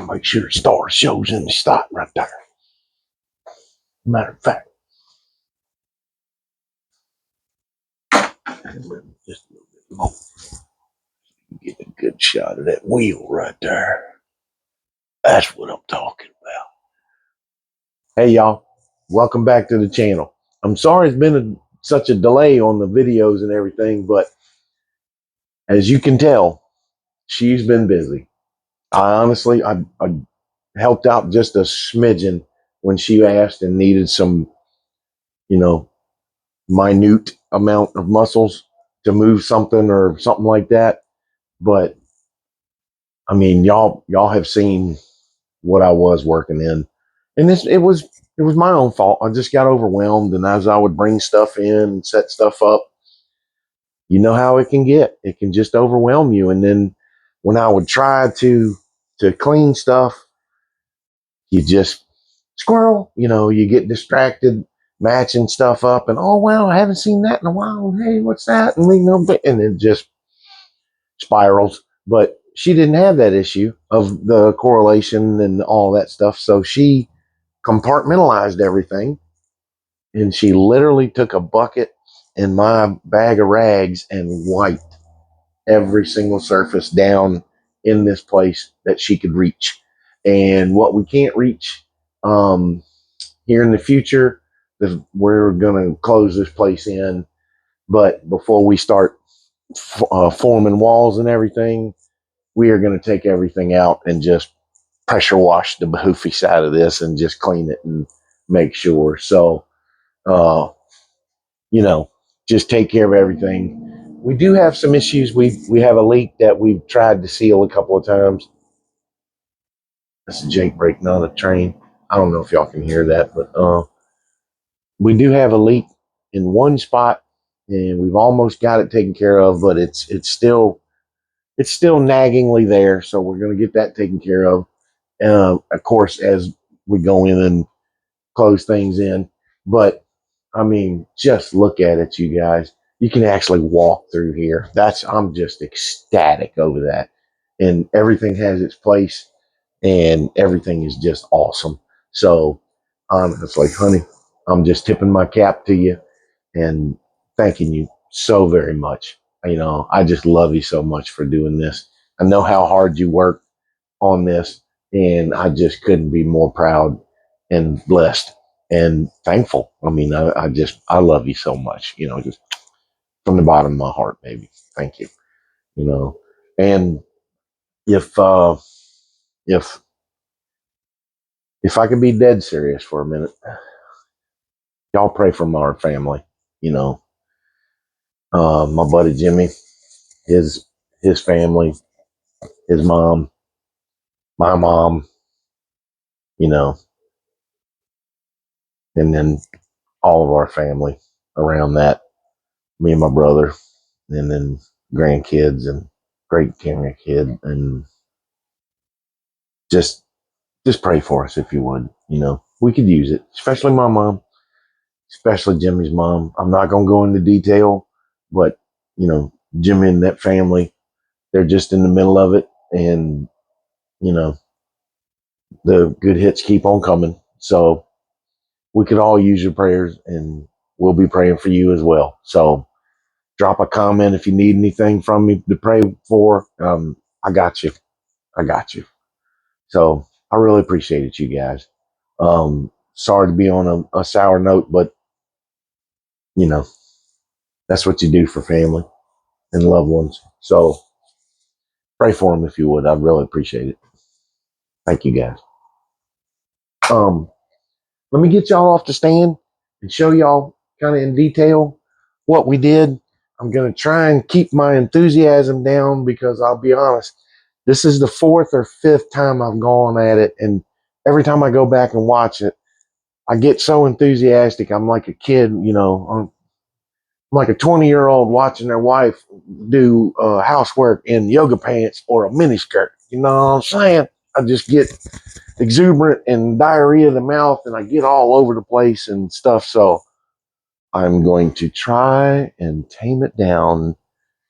I'll make sure the star shows in the spot right there. Matter of fact, just a little bit more. Get a good shot of that wheel right there. That's what I'm talking about. Hey, y'all. Welcome back to the channel. I'm sorry it's been such a delay on the videos and everything, but as you can tell, she's been busy. I helped out just a smidgen when she asked and needed some, minute amount of muscles to move something or something like that. But I mean, y'all have seen what I was working in, and it was my own fault. I just got overwhelmed, and as I would bring stuff in and set stuff up, you know how it can get. It can just overwhelm you, and then when I would try to clean stuff, you just squirrel. You get distracted matching stuff up, and oh wow, I haven't seen that in a while. Hey, what's that? And it just spirals. But she didn't have that issue of the correlation and all that stuff. So she compartmentalized everything, and she literally took a bucket and my bag of rags and wiped every single surface down in this place that she could reach. And what we can't reach here in the future, we're going to close this place in. But before we start forming walls and everything, we are going to take everything out and just pressure wash the behoofy side of this and just clean it and make sure. So, uh, just take care of everything. We do have some issues. We have a leak that we've tried to seal a couple of times. That's a Jake brake, not a train. I don't know if y'all can hear that, but we do have a leak in one spot, and we've almost got it taken care of, but it's still naggingly there. So we're going to get that taken care of. Of course, as we go in and close things in. But I mean, just look at it, you guys. You can actually walk through here. I'm just ecstatic over that. And everything has its place, and everything is just awesome. So honestly, honey, I'm just tipping my cap to you and thanking you so very much. I just love you so much for doing this. I know how hard you work on this, and I just couldn't be more proud and blessed and thankful. I mean, I love you so much, just from the bottom of my heart, baby. Thank you. And if if if I could be dead serious for a minute, y'all pray for our family. My buddy Jimmy, his family, his mom, my mom, you know, and then all of our family around that, me and my brother, and then grandkids and great grandkid, and just pray for us if you would. We could use it, especially my mom, especially Jimmy's mom. I'm not going to go into detail, but Jimmy and that family, they're just in the middle of it, and the good hits keep on coming. So we could all use your prayers, and we'll be praying for you as well. So drop a comment if you need anything from me to pray for. I got you. I got you. So I really appreciate it, you guys. Sorry to be on a sour note, but that's what you do for family and loved ones. So pray for them if you would. I'd really appreciate it. Thank you, guys. Let me get y'all off the stand and show y'all kind of in detail what we did. I'm going to try and keep my enthusiasm down because I'll be honest, this is the fourth or fifth time I've gone at it. And every time I go back and watch it, I get so enthusiastic. I'm like a kid, I'm like a 20-year-old watching their wife do housework in yoga pants or a miniskirt. You know what I'm saying? I just get exuberant and diarrhea of the mouth, and I get all over the place and stuff. So I'm going to try and tame it down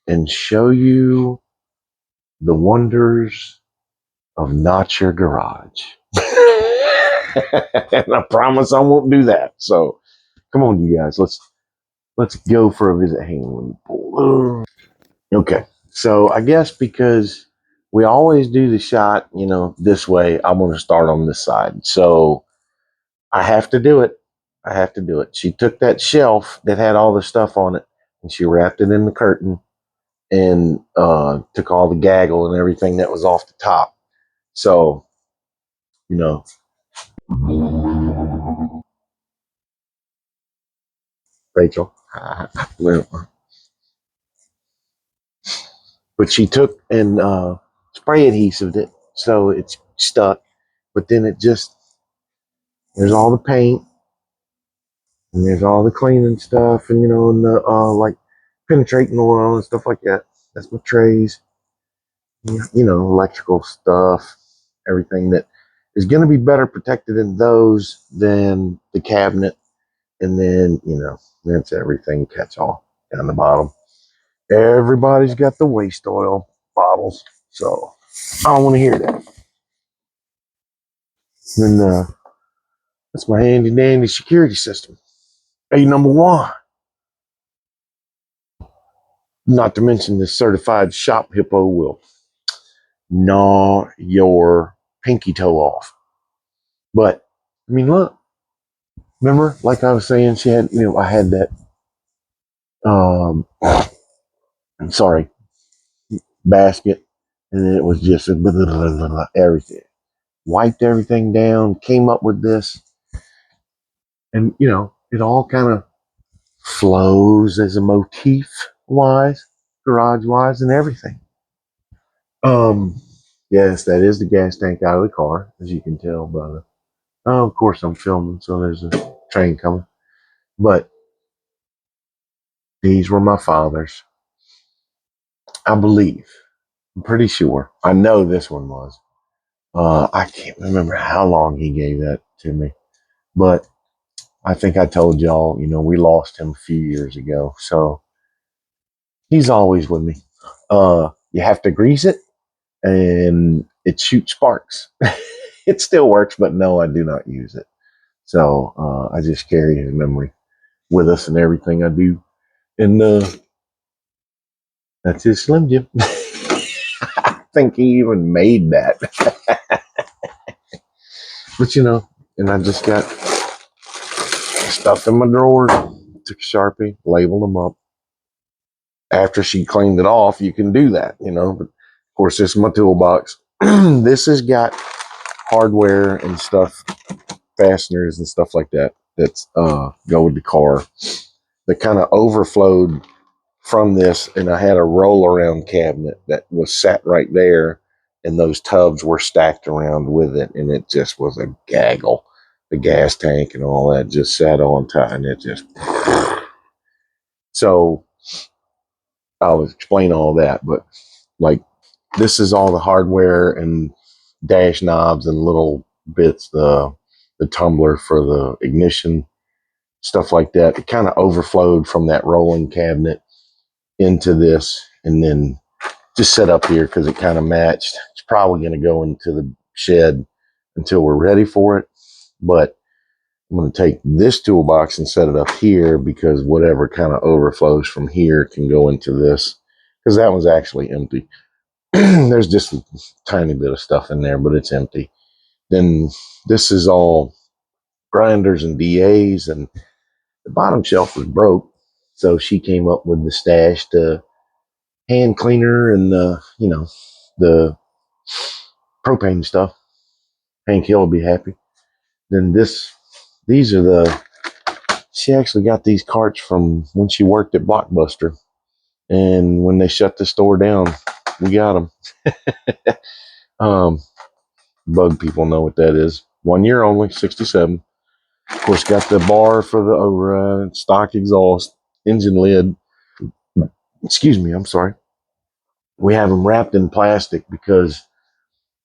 and show you the wonders of Not Your Garage. And I promise I won't do that. So come on, you guys, let's go for a visit. Hang on, let me pull. Okay, so I guess because we always do the shot, this way, I'm going to start on this side. So I have to do it. I have to do it. She took that shelf that had all the stuff on it and she wrapped it in the curtain and took all the gaggle and everything that was off the top. So, you know, Rachel, but she took and spray adhesive it so it's stuck. But then there's all the paint and there's all the cleaning stuff and, and the like penetrating oil and stuff like that. That's my trays, electrical stuff, everything that is going to be better protected in those than the cabinet. And then, that's everything catch all down the bottom. Everybody's got the waste oil bottles. So I don't want to hear that. And that's my handy dandy security system. Hey, number one. Not to mention the certified shop hippo will gnaw your pinky toe off. But I mean, look, remember, like I was saying, she had, I had that, I'm sorry, basket, and it was just blah, blah, blah, blah, everything. Wiped everything down, came up with this, and it all kind of flows as a motif wise, garage wise, and everything. Yes, that is the gas tank out of the car, as you can tell by the. Oh, of course I'm filming, so there's a train coming. But these were my father's. I believe. I'm pretty sure. I know this one was. I can't remember how long he gave that to me, but I think I told y'all, we lost him a few years ago, so he's always with me. You have to grease it, and it shoots sparks. It still works, but no, I do not use it. So I just carry his memory with us and everything I do. And that's his Slim Jim. I think he even made that. But and I just got stuff in my drawer. Took a Sharpie, labeled them up. After she cleaned it off, you can do that, But of course, this is my toolbox. This has got hardware and stuff, fasteners and stuff like that. That's go with the car. That kind of overflowed from this, and I had a roll around cabinet that was sat right there, and those tubs were stacked around with it, and it just was a gaggle. The gas tank and all that just sat on top, and it just. So I'll explain all that, but like this is all the hardware and dash knobs and little bits, the tumbler for the ignition, stuff like that. It kind of overflowed from that rolling cabinet into this, and then just set up here because it kind of matched. It's probably going to go into the shed until we're ready for it, but I'm going to take this toolbox and set it up here because whatever kind of overflows from here can go into this, because that one's actually empty. There's just a tiny bit of stuff in there, but it's empty. Then this is all grinders and DAs, and the bottom shelf was broke, so she came up with the stash to hand cleaner and the propane stuff. Hank Hill will be happy. Then these are she actually got these carts from when she worked at Blockbuster, and when they shut the store down, we got them. Bug people know what that is. 1 year only, 67. Of course, got the bar for the override, stock exhaust, engine lid. Excuse me, I'm sorry. We have them wrapped in plastic because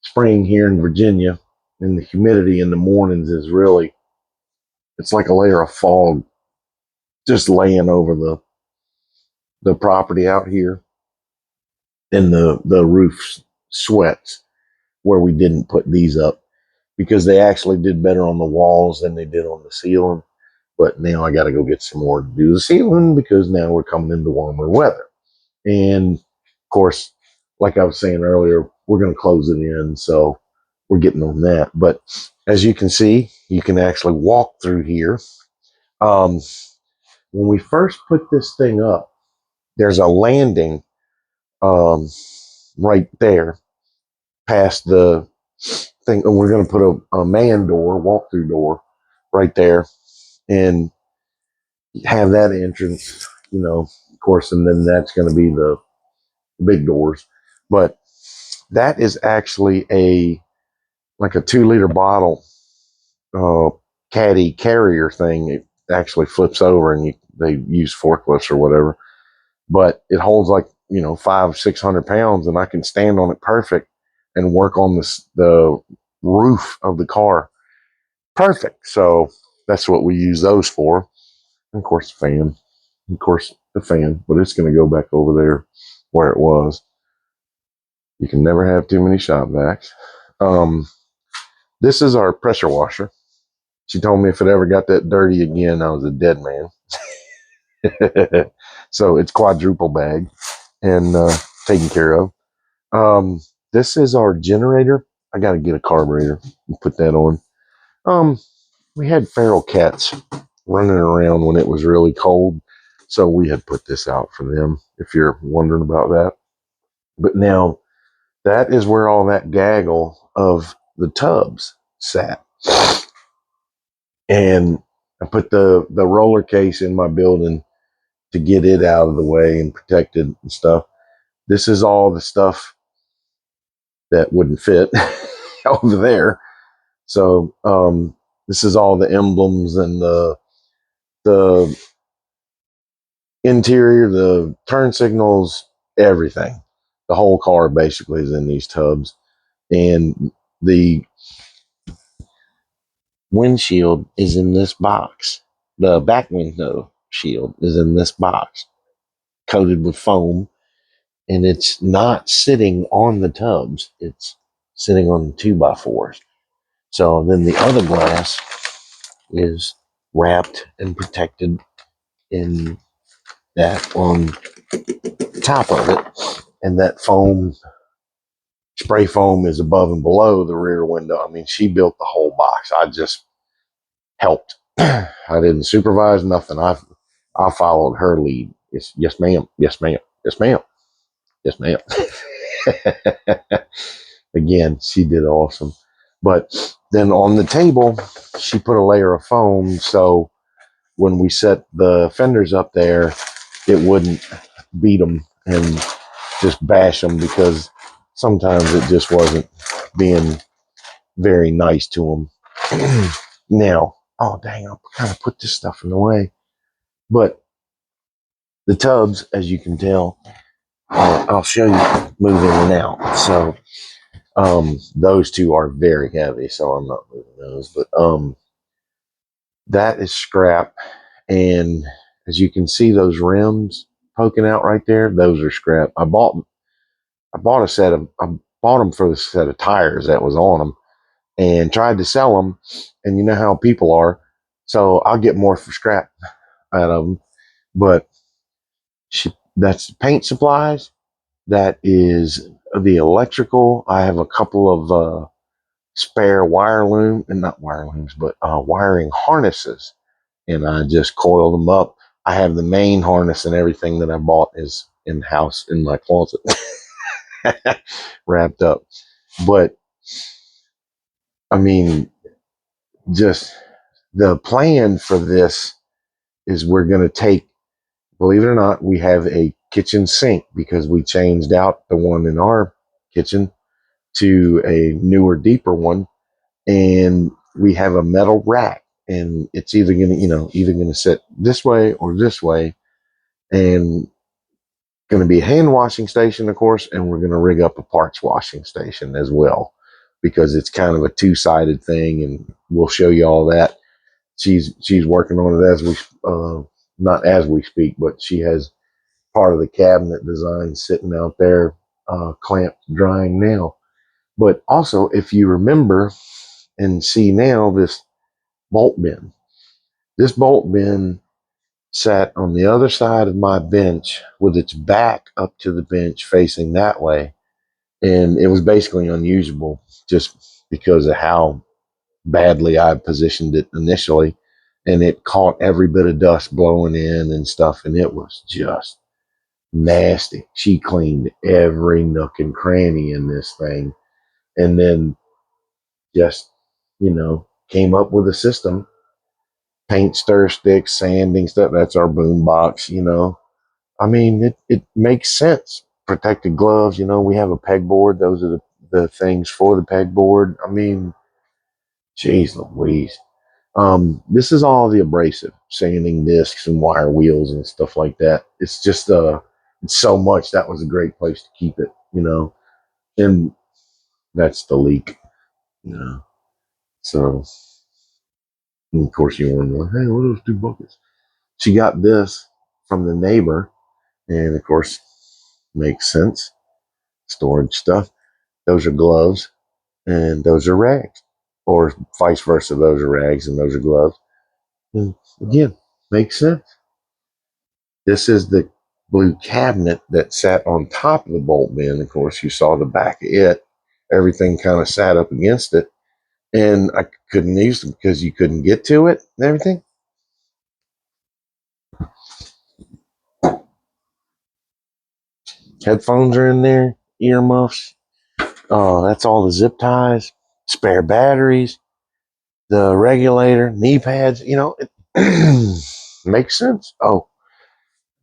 spring here in Virginia and the humidity in the mornings is really, it's like a layer of fog just laying over the property out here, and the roof sweats. where we didn't put these up because they actually did better on the walls than they did on the ceiling. But now I got to go get some more to do the ceiling because now we're coming into warmer weather. And of course, like I was saying earlier, we're going to close it in. So we're getting on that. But as you can see, you can actually walk through here. When we first put this thing up, there's a landing um, right there past the thing. And we're going to put a man door, walk through door right there and have that entrance, of course, and then that's going to be the big doors. But that is actually like a 2 liter bottle uh, caddy carrier thing. It actually flips over and they use forklifts or whatever. But it holds like 500-600 pounds, and I can stand on it perfect and work on the roof of the car perfect. So that's what we use those for. And of course, the fan, but it's going to go back over there where it was. You can never have too many shop vacs. This is our pressure washer. She told me if it ever got that dirty again, I was a dead man. So it's quadruple bag and taken care of. This is our generator. I got to get a carburetor and put that on. We had feral cats running around when it was really cold, so we had put this out for them, if you're wondering about that. But now that is where all that gaggle of the tubs sat. And I put the roller case in my building to get it out of the way and protected and stuff. This is all the stuff that wouldn't fit over there. So this is all the emblems and the interior, the turn signals, everything. The whole car basically is in these tubs. And the windshield is in this box. The back window shield is in this box, coated with foam, and it's not sitting on the tubs. It's sitting on the 2x4s. So then the other glass is wrapped and protected in that on top of it. And that foam, spray foam, is above and below the rear window. I mean, she built the whole box. I just helped. I didn't supervise nothing. I followed her lead. It's yes, ma'am. Yes, ma'am. Yes, ma'am. Yes, ma'am. Again, she did awesome. But then on the table, she put a layer of foam. So when we set the fenders up there, it wouldn't beat them and just bash them, because sometimes it just wasn't being very nice to them. Now, oh dang, I'll kind of put this stuff in the way. But the tubs, as you can tell, I'll show you, move in and out. So those two are very heavy, so I'm not moving those. But that is scrap. And as you can see, those rims poking out right there, those are scrap. I bought I bought them for the set of tires that was on them, and tried to sell them. And you know how people are, so I'll get more for scrap out of them. But that's paint supplies. That is the electrical. I have a couple of spare not wire looms, but wiring harnesses, and I just coil them up. I have the main harness, and everything that I bought is in the house in my closet, wrapped up. But I mean, just the plan for this is we're going to take, believe it or not, we have a kitchen sink because we changed out the one in our kitchen to a newer, deeper one. And we have a metal rack, and it's either going to sit this way or this way, and going to be a hand washing station, of course, and we're going to rig up a parts washing station as well, because it's kind of a two-sided thing, and we'll show you all that. She's working on it as we not as we speak, but she has part of the cabinet design sitting out there, clamped, drying now. But also, if you remember and see now, this bolt bin sat on the other side of my bench with its back up to the bench facing that way. And it was basically unusable just because of how badly I positioned it initially. And it caught every bit of dust blowing in and stuff. And it was just nasty. She cleaned every nook and cranny in this thing. And then just, came up with a system, paint, stir sticks, sanding stuff. That's our boom box. I mean, it makes sense. Protected gloves, we have a pegboard. Those are the things for the pegboard. I mean, geez Louise. This is all the abrasive, sanding discs and wire wheels and stuff like that. It's just it's so much. That was a great place to keep it. And that's the leak. So, and of course, you wonder, hey, what are those two buckets? She got this from the neighbor, and of course, makes sense. Storage stuff. Those are gloves, and those are rags, or vice versa. Those are rags, and those are gloves. And again, makes sense. This is the blue cabinet that sat on top of the bolt bin. Of course, you saw the back of it. Everything kind of sat up against it, and I couldn't use them because you couldn't get to it and everything. Headphones are in there, earmuffs. Oh, that's all the zip ties, spare batteries, the regulator, knee pads. It makes sense. Oh,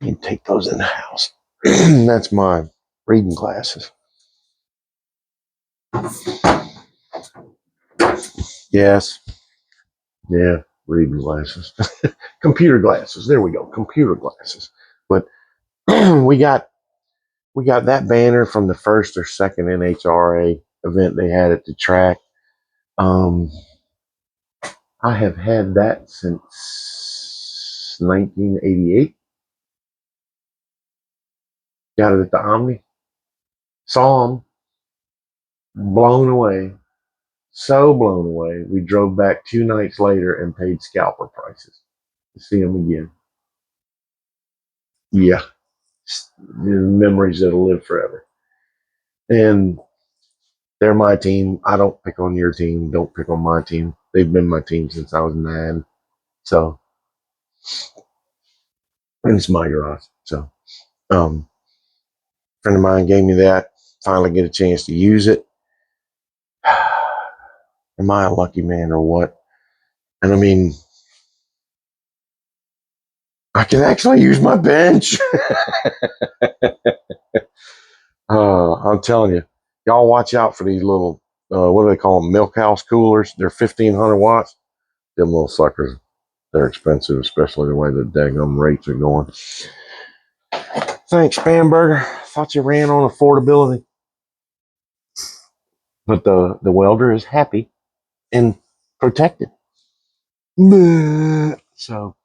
you can take those in the house. That's mine. Reading glasses. Yes. Yeah. Reading glasses. Computer glasses. There we go. Computer glasses. But we got that banner from the first or second NHRA event they had at the track. I have had that since 1988. Got it at the Omni. Saw them. Blown away. So blown away. We drove back 2 nights later and paid scalper prices to see them again. Yeah. Memories that'll live forever. And they're my team. I don't pick on your team. Don't pick on my team. They've been my team since I was 9. So, and it's my garage. So, a friend of mine gave me that. Finally get a chance to use it. Am I a lucky man or what? And I mean, I can actually use my bench. I'm telling you, y'all watch out for these little, what do they call them? Milk house coolers. They're 1,500 watts. Them little suckers, they're expensive, especially the way the daggum rates are going. Thanks, Spamberger. Thought you ran on affordability. But the welder is happy and protected. So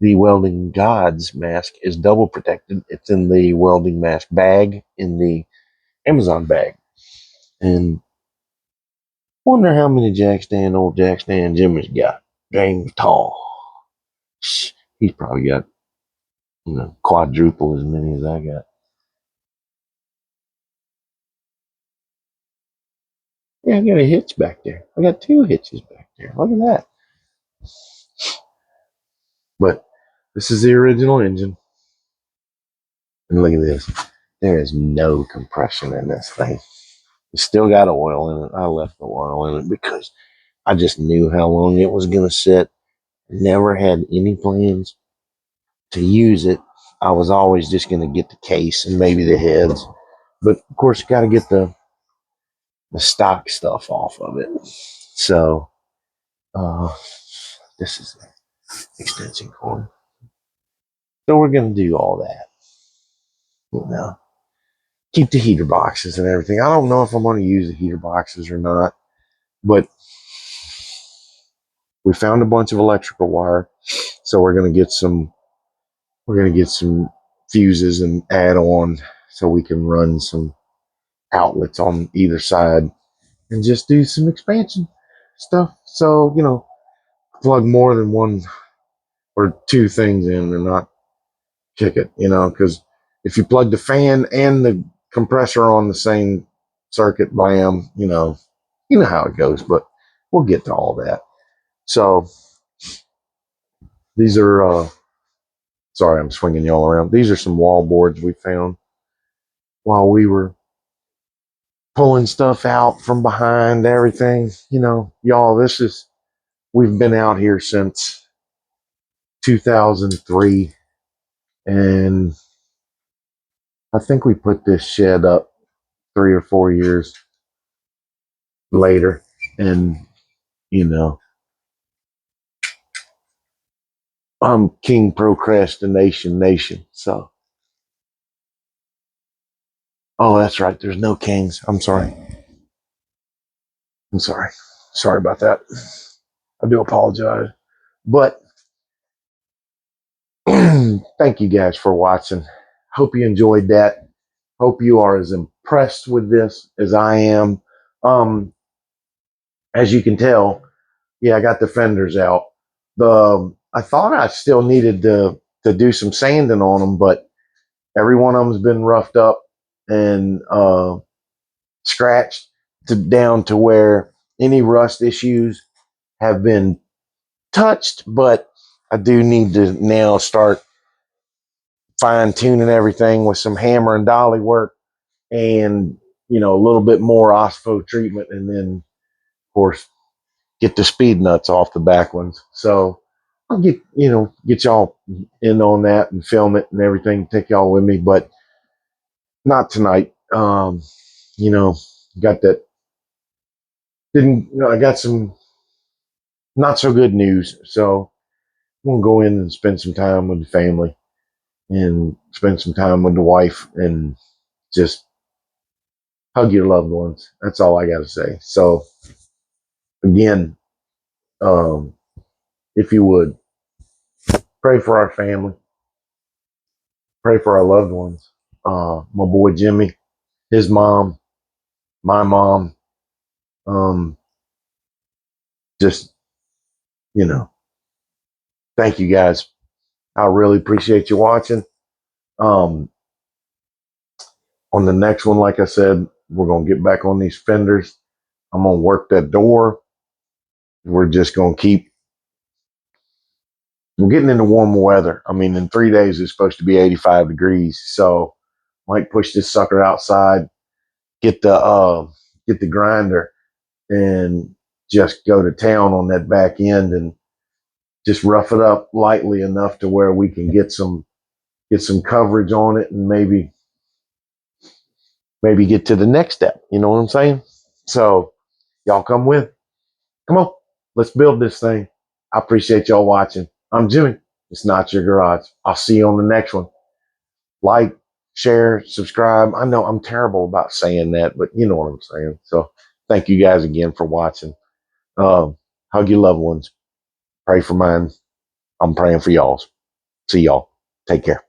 the welding gods mask is double protected. It's in the welding mask bag in the Amazon bag. And wonder how many old jack stand Jimmy's got. James Tall. He's probably got, quadruple as many as I got. Yeah, I got a hitch back there. I got 2 hitches back there. Look at that. But this is the original engine. And look at this. There is no compression in this thing. It's still got oil in it. I left the oil in it because I just knew how long it was going to sit. Never had any plans to use it. I was always just going to get the case and maybe the heads. But of course, you got to get the stock stuff off of it. So, this is the extension cord. So we're going to do all that. Keep the heater boxes and everything. I don't know if I'm going to use the heater boxes or not, but we found a bunch of electrical wire. So we're going to get some fuses and add on so we can run some outlets on either side. and just do some expansion stuff. So, plug more than one or two things in and not kick it, because if you plug the fan and the compressor on the same circuit, blam, you know how it goes, but we'll get to all that. So these are, sorry, I'm swinging y'all around. These are some wall boards we found while we were pulling stuff out from behind everything. Y'all, we've been out here since 2003, and I think we put this shed up 3 or 4 years later. And, you know, I'm King Procrastination Nation. So, oh, that's right. There's no kings. I'm sorry. I'm sorry. Sorry about that. I do apologize. But thank you guys for watching. Hope you enjoyed that. Hope you are as impressed with this as I am. As you can tell, yeah, I got the fenders out. I thought I still needed to do some sanding on them, but every one of them's been roughed up and scratched down to where any rust issues have been touched. But I do need to now start fine tuning everything with some hammer and dolly work, and a little bit more OSPO treatment, and then of course get the speed nuts off the back ones. So I'll get y'all in on that and film it and everything, take y'all with me, but not tonight. You know, got that didn't I got some not so good news. So I'm gonna go in and spend some time with the family and spend some time with the wife and just hug your loved ones. That's all I gotta say. So again, um, if you would pray for our family, pray for our loved ones. My boy Jimmy, his mom, my mom, um, just, thank you guys. I really appreciate you watching. Um, on the next one, like I said, we're going to get back on these fenders. I'm going to work that door. We're just going to we're getting into warmer weather. I mean, in 3 days, it's supposed to be 85 degrees. So might push this sucker outside, get the grinder and just go to town on that back end and just rough it up lightly enough to where we can get some coverage on it and maybe get to the next step. You know what I'm saying? So y'all come on, let's build this thing. I appreciate y'all watching. I'm Jimmy. It's Not Your Garage. I'll see you on the next one. Like, share, subscribe. I know I'm terrible about saying that, but you know what I'm saying. So thank you guys again for watching. Hug your loved ones. Pray for mine. I'm praying for y'all's. See y'all. Take care.